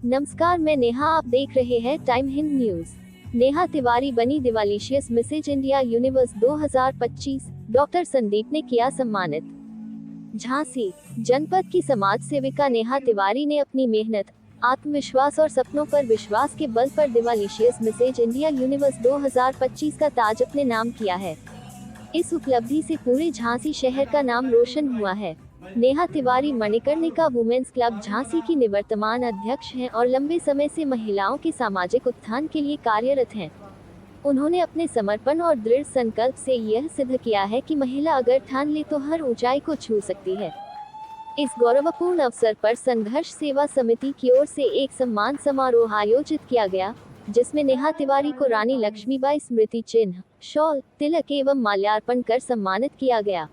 नमस्कार, मैं नेहा। आप देख रहे हैं टाइम हिंद न्यूज। नेहा तिवारी बनी Divalicious Mrs India Universe 2025। Doctor Sandeep ने किया सम्मानित। झांसी जनपद की समाज सेविका नेहा तिवारी ने अपनी मेहनत, आत्मविश्वास और सपनों पर विश्वास के बल पर दिवालिशियस मिसेज इंडिया यूनिवर्स 2025 का ताज अपने नाम किया है। इस उपलब्धि से पूरे झांसी शहर का नाम रोशन हुआ है। नेहा तिवारी मणिकर्णिका वुमेन्स क्लब झांसी की निवर्तमान अध्यक्ष हैं और लंबे समय से महिलाओं के सामाजिक उत्थान के लिए कार्यरत हैं। उन्होंने अपने समर्पण और दृढ़ संकल्प से यह सिद्ध किया है कि महिला अगर ठान ले तो हर ऊंचाई को छू सकती है। इस गौरवपूर्ण अवसर पर संघर्ष सेवा समिति की ओर से एक सम्मान समारोह आयोजित किया गया, जिसमें नेहा तिवारी को रानी लक्ष्मीबाई स्मृति चिन्ह, शॉल, तिलक एवं माल्यार्पण कर सम्मानित किया गया।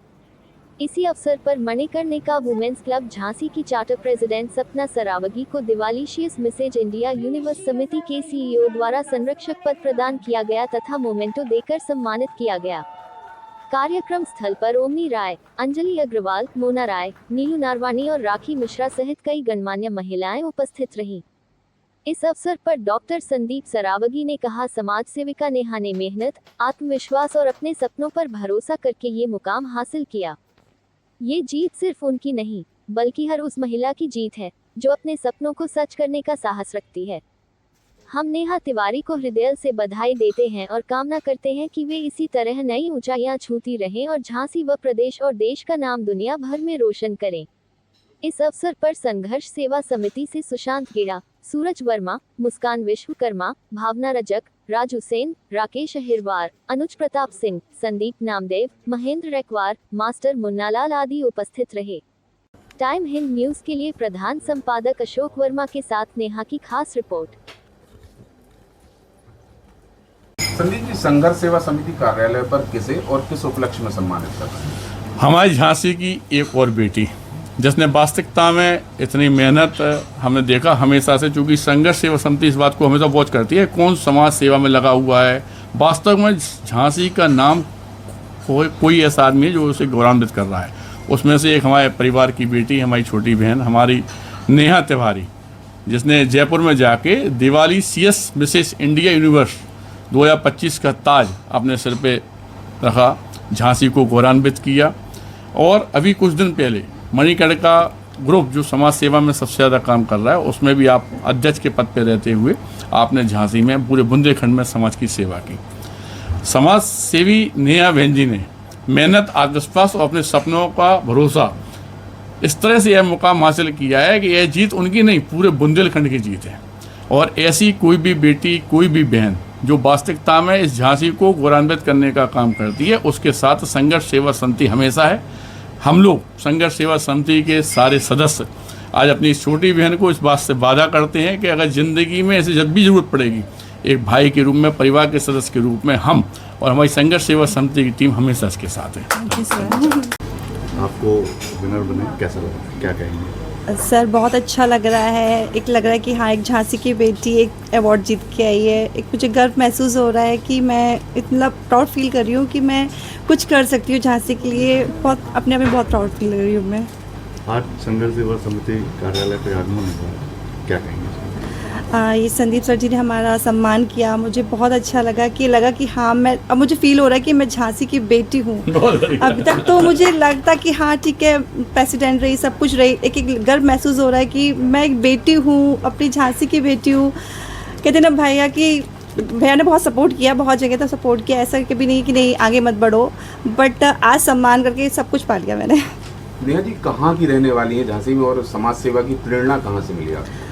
इसी अवसर पर मणिकर्णिका वुमेन्स क्लब झांसी की चार्टर प्रेसिडेंट सपना सरावगी को दिवालिशियस मिसेज इंडिया यूनिवर्स समिति के सीईओ द्वारा संरक्षक पद प्रदान किया गया तथा मोमेंटो देकर सम्मानित किया गया। कार्यक्रम स्थल पर ओमनी राय, अंजलि अग्रवाल, मोना राय, नीलू नारवानी और राखी मिश्रा सहित कई गणमान्य महिलाएं उपस्थित रहीं। इस अवसर पर डॉक्टर संदीप सरावगी ने कहा, समाज सेविका नेहा ने मेहनत, आत्मविश्वास और अपने सपनों पर भरोसा करके ये मुकाम हासिल किया। ये जीत सिर्फ उनकी नहीं, बल्कि हर उस महिला की जीत है जो अपने सपनों को सच करने का साहस रखती है। हम नेहा तिवारी को हृदय से बधाई देते हैं और कामना करते हैं कि वे इसी तरह नई ऊंचाइयां छूती रहें और झांसी व प्रदेश और देश का नाम दुनिया भर में रोशन करें। इस अवसर पर संघर्ष सेवा समिति से सुशांत गेड़ा, सूरज वर्मा, मुस्कान विश्वकर्मा, भावना रजक, राजू सेन, राकेश अहिरवार, अनुज प्रताप सिंह, संदीप नामदेव, महेंद्र रेकवार, मास्टर मुन्नालाल आदि उपस्थित रहे। टाइम हिंद न्यूज के लिए प्रधान संपादक अशोक वर्मा के साथ नेहा की खास रिपोर्ट। संदीप जी, संघर्ष सेवा समिति कार्यालय पर किसे और किस उपलक्ष्य में सम्मानित कर रहे हैं? हमारी झांसी की एक और बेटी जिसने वास्तविकता में इतनी मेहनत हमने देखा हमेशा से, चूँकि संघर्ष सेवा समिति इस बात को हमेशा वॉच करती है कौन समाज सेवा में लगा हुआ है। वास्तव में झांसी का नाम कोई ऐसा आदमी है जो उसे गौरवान्वित कर रहा है। उसमें से एक हमारे परिवार की बेटी, हमारी छोटी बहन, हमारी नेहा तिवारी, जिसने जयपुर में जाके दिवालिशियस मिसेस इंडिया यूनिवर्स 2025 का ताज अपने सिर पे रखा, झांसी को गौरवान्वित किया। और अभी कुछ दिन पहले मणिकर्णिका ग्रुप जो समाज सेवा में सबसे ज़्यादा काम कर रहा है, उसमें भी आप अध्यक्ष के पद पर रहते हुए आपने झांसी में पूरे बुंदेलखंड में समाज की सेवा की। समाज सेवी नेहा बहन जी ने मेहनत, आत्मविश्वास और अपने सपनों का भरोसा इस तरह से यह मुकाम हासिल किया है कि यह जीत उनकी नहीं, पूरे बुंदेलखंड की जीत है। और ऐसी कोई भी बेटी, कोई भी बहन जो वास्तविकता में इस झांसी को गौरवान्वित करने का काम करती है, उसके साथ संघर्ष सेवा समिति हमेशा है। हम लोग संघर्ष सेवा समिति के सारे सदस्य आज अपनी छोटी बहन को इस बात से वादा करते हैं कि अगर ज़िंदगी में ऐसे जब भी ज़रूरत पड़ेगी, एक भाई के रूप में, परिवार के सदस्य के रूप में हम और हमारी संघर्ष सेवा समिति की टीम हमेशा इसके साथ है। आपको विनर बने कैसा लगा, क्या कहेंगे? सर, बहुत अच्छा लग रहा है। एक लग रहा है कि हाँ, एक झांसी की बेटी एक अवार्ड जीत के आई है। एक मुझे गर्व महसूस हो रहा है कि मैं इतना प्राउड फील कर रही हूँ कि मैं कुछ कर सकती हूँ झांसी के लिए। बहुत अपने आप में बहुत प्राउड फील कर रही हूँ मैं। आज संघर्ष सेवा समिति कार्यालय पर आगमन हुआ, क्या कहेंगे? ये संदीप सर जी ने हमारा सम्मान किया, मुझे बहुत अच्छा लगा कि हाँ, मैं अब मुझे फील हो रहा है कि मैं झांसी की बेटी हूँ। अभी तक तो मुझे लगता कि हाँ ठीक है, प्रेसिडेंट रही, सब कुछ रही, एक गर्व महसूस हो रहा है कि मैं एक बेटी हूँ, अपनी झांसी की बेटी हूँ। कहते ना भैया कि भैया ने बहुत सपोर्ट किया, बहुत जगह तक सपोर्ट किया, ऐसा कभी नहीं कि नहीं आगे मत बढ़ो, बट आज सम्मान करके सब कुछ पा लिया मैंने। नेहा जी, कहाँ की रहने वाली है झांसी में और समाज सेवा की प्रेरणा कहाँ से मिली आपको?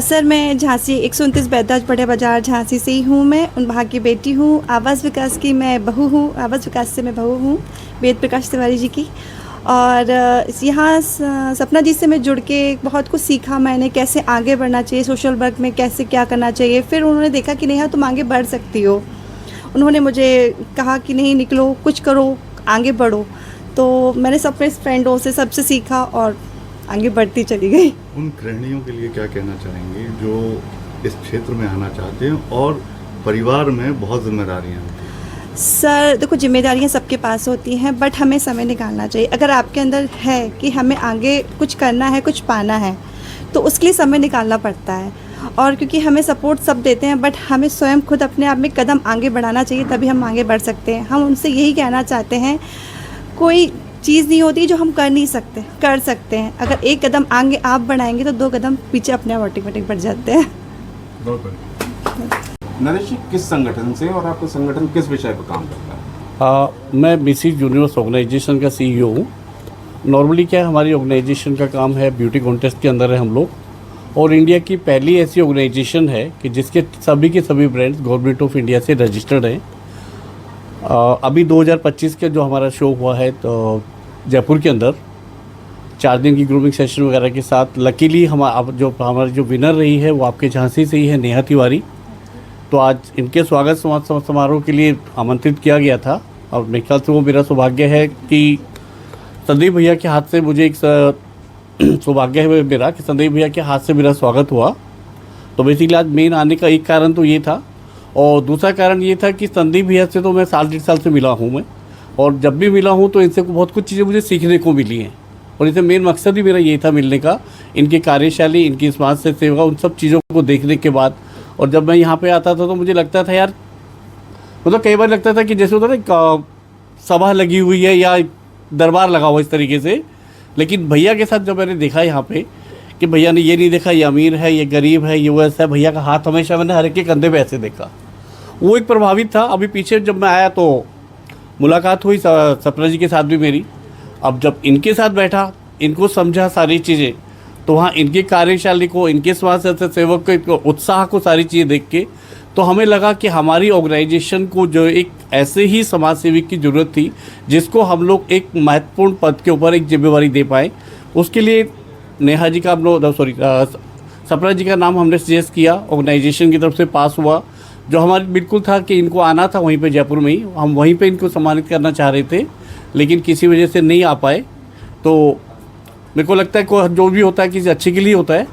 सर, मैं झांसी 129 बैताज बड़े बाजार झांसी से ही हूँ। मैं उन वहाँ की बेटी हूँ। आवास विकास की मैं बहू हूँ, आवास विकास से मैं बहू हूँ वेद प्रकाश तिवारी जी की। और यहाँ सपना जी से मैं जुड़ के बहुत कुछ सीखा मैंने, कैसे आगे बढ़ना चाहिए, सोशल वर्क में कैसे क्या करना चाहिए। फिर उन्होंने देखा कि नेहा तुम आगे बढ़ सकती हो। उन्होंने मुझे कहा कि नहीं, निकलो, कुछ करो, आगे बढ़ो। तो मैंने सब अपने फ्रेंडों से सबसे सीखा और आगे बढ़ती चली गई। उन गृहिणियों के लिए क्या कहना चाहेंगे जो इस क्षेत्र में आना चाहते हैं और परिवार में बहुत जिम्मेदारियां होती हैं? सर देखो, जिम्मेदारियां सबके पास होती हैं, बट हमें समय निकालना चाहिए। अगर आपके अंदर है कि हमें आगे कुछ करना है, कुछ पाना है, तो उसके लिए समय निकालना पड़ता है। और क्योंकि हमें सपोर्ट सब देते हैं, बट हमें स्वयं खुद अपने आप में कदम आगे बढ़ाना चाहिए, तभी हम आगे बढ़ सकते हैं। हम उनसे यही कहना चाहते हैं, कोई चीज़ नहीं होती जो हम कर नहीं सकते, कर सकते हैं। अगर एक कदम आगे आप बढ़ाएंगे तो 2 कदम पीछे अपने आप ऑटोमेटिक बढ़ जाते हैं। नरेश जी, किस संगठन से और आपका संगठन किस विषय पर काम करता है? मैं मिसिज यूनिवर्स ऑर्गेनाइजेशन का CEO हूँ। नॉर्मली क्या है, हमारी ऑर्गेनाइजेशन का काम है ब्यूटी कॉन्टेस्ट के अंदर है हम लोग, और इंडिया की पहली ऐसी ऑर्गेनाइजेशन है कि जिसके सभी के सभी ब्रांड्स गवर्नमेंट ऑफ इंडिया से रजिस्टर्ड हैं। अभी 2025 का जो हमारा शो हुआ है तो जयपुर के अंदर 4 दिन की ग्रूमिंग सेशन वगैरह के साथ, लकीली हमारी जो विनर रही है वो आपके झांसी से ही है, नेहा तिवारी। तो आज इनके स्वागत समारोह के लिए आमंत्रित किया गया था, और मेरे ख्याल से वो मेरा सौभाग्य है कि संदीप भैया के हाथ से मुझे एक सौभाग्य है मेरा कि संदीप भैया के हाथ से मेरा स्वागत हुआ। तो बेसिकली आज मेन आने का एक कारण तो ये था, और दूसरा कारण ये था कि संदीप भैया से तो मैं 1.5 साल से मिला हूँ मैं, और जब भी मिला हूँ तो इनसे बहुत कुछ चीज़ें मुझे सीखने को मिली हैं। और इसे मेन मकसद ही मेरा ये था मिलने का, इनकी कार्यशैली, इनकी समाज से सेवा, उन सब चीज़ों को देखने के बाद। और जब मैं यहाँ पे आता था तो मुझे लगता था यार, मतलब कई बार लगता था कि जैसे होता ना सभा लगी हुई है या दरबार लगा हुआ इस तरीके से। लेकिन भैया के साथ जब मैंने देखा यहाँ पे कि भैया ने ये नहीं देखा ये अमीर है, ये गरीब है, ये वैसा है, भैया का हाथ हमेशा मैंने हर एक के कंधे पे ऐसे देखा, वो एक प्रभावित था। अभी पीछे जब मैं आया तो मुलाकात हुई सपना जी के साथ भी मेरी। अब जब इनके साथ बैठा, इनको समझा सारी चीज़ें, तो वहाँ इनकी कार्यशैली को, इनके समाज सेवक के उत्साह को, सारी चीज़ें देख के तो हमें लगा कि हमारी ऑर्गेनाइजेशन को जो एक ऐसे ही समाज सेवक की ज़रूरत थी जिसको हम लोग एक महत्वपूर्ण पद के ऊपर एक जिम्मेवारी दे पाएँ। उसके लिए नेहा जी का सपना जी का नाम हमने सजेस्ट किया, ऑर्गेनाइजेशन की तरफ से पास हुआ। जो हमारी बिल्कुल था कि इनको आना था वहीं पे जयपुर में ही, हम वहीं पे इनको सम्मानित करना चाह रहे थे, लेकिन किसी वजह से नहीं आ पाए। तो मेरे को लगता है जो भी होता है किसी अच्छे के लिए होता है।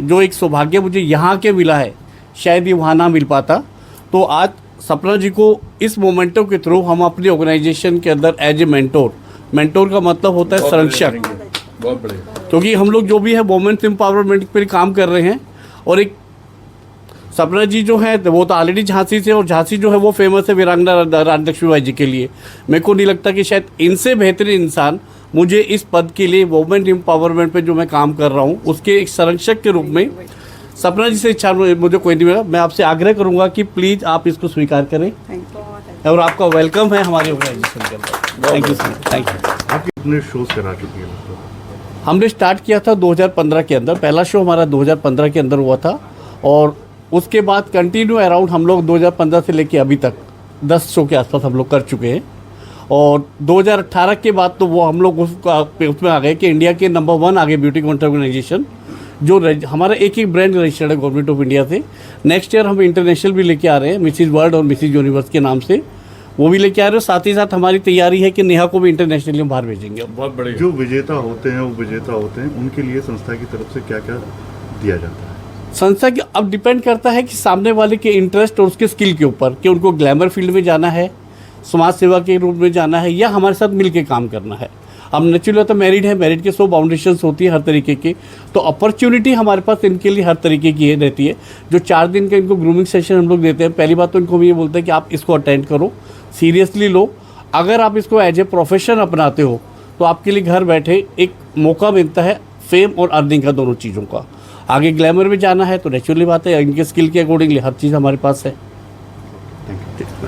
जो एक सौभाग्य मुझे यहाँ के मिला है, शायद ये वहाँ ना मिल पाता। तो आज सपना जी को इस मोमेंटो के थ्रू हम अपनी ऑर्गेनाइजेशन के अंदर एज ए मेंटोर का मतलब होता है संरक्षक, बहुत बढ़िया। क्योंकि हम लोग जो भी है वोमेंस एम्पावरमेंट पर काम कर रहे हैं। और एक सपना जी जो है वो तो ऑलरेडी झांसी से, और झांसी जो है वो फेमस है वीरांगना रानी लक्ष्मीबाई जी के लिए। मेरे को नहीं लगता कि शायद इनसे बेहतरीन इंसान मुझे इस पद के लिए वोमेन एम्पावरमेंट पे जो मैं काम कर रहा हूँ उसके एक संरक्षक के रूप में सपना जी से इच्छा मुझे कोई नहीं मिला। मैं आपसे आग्रह करूँगा कि प्लीज़ आप इसको स्वीकार करें, और आपका वेलकम है हमारी ऑर्गेनाइजेशन के अंदर। Thank you sir, thank you. आप कितने शोज करा चुकी है? हमने स्टार्ट किया था 2015 के अंदर, पहला शो हमारा 2015 के अंदर हुआ था, और उसके बाद कंटिन्यू अराउंड हम लोग 2015 से लेके अभी तक 10 शो के आसपास हम लोग कर चुके हैं। और 2018 के बाद तो वो हम लोग उसमें आ गए कि इंडिया के नंबर 1 आ गए ब्यूटी कॉन्टेस्ट ऑर्गेनाइजेशन, जो हमारा एक ब्रांड रजिस्टर्ड है गवर्नमेंट ऑफ इंडिया से। नेक्स्ट ईयर हम इंटरनेशनल भी लेके आ रहे हैं, मिसिज वर्ल्ड और मिसिज यूनिवर्स के नाम से, वो भी लेके आ रहे हैं। साथ ही साथ हमारी तैयारी है कि नेहा को भी इंटरनेशनली बाहर भेजेंगे। बहुत बढ़िया। जो विजेता होते हैं उनके लिए संस्था की तरफ से क्या क्या दिया जाता है? संस्था की अब डिपेंड करता है कि सामने वाले के इंटरेस्ट और उसके स्किल के ऊपर, कि उनको ग्लैमर फील्ड में जाना है, समाज सेवा के रूप में जाना है, या हमारे साथ मिल के काम करना है। अब नेचुरली तो मैरिड है, मैरिड के 100 बाउंडेशंस होती है हर तरीके की, तो अपॉर्चुनिटी हमारे पास इनके लिए हर तरीके की रहती है। जो 4 दिन का इनको ग्रूमिंग सेशन हम लोग देते हैं, पहली बात तो इनको हम ये बोलते हैं कि आप इसको अटेंड करो, सीरियसली लो। अगर आप इसको एज ए प्रोफेशन अपनाते हो तो आपके लिए घर बैठे एक मौका मिलता है फेम और अर्निंग का, दोनों चीज़ों का। आगे ग्लैमर में जाना है तो नेचुरली बात है, इनके स्किल के अकॉर्डिंगली हर चीज़ हमारे पास है। Thank you.